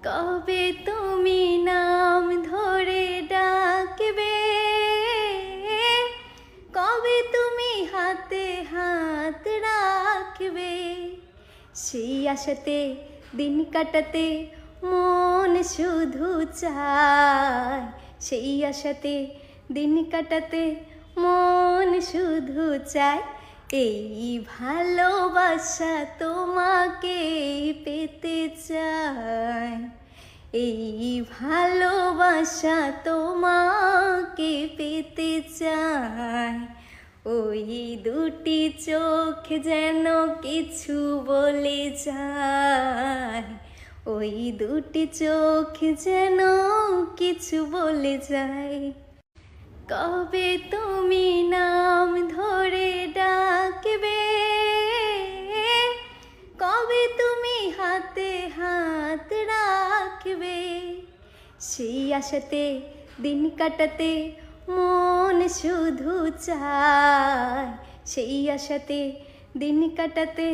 কবে তুমি নাম ধরে ডাকবে, কবে তুমি হাতে হাত রাখবে, সেই আশাতে দিন কাটাতে মন শুধু চায়, সেই আশাতে দিন কাটাতে মন শুধু চায়। এই ভালোবাসা তোমাকে পেতে চায়, এই ভালোবাসা তোমাকে পেতে চায়। ওই দুটি চোখ যেন কিছু বলে যায়, ওই দুটি চোখ যেন কিছু বলে যায়। কবে তুমি নাম ধরে ডাকবে, কবে তুমি হাতে হাত রাখবে, সেই আশাতে দিন কাটাতে মন শুধু চায়, সেই আশাতে দিন কাটাতে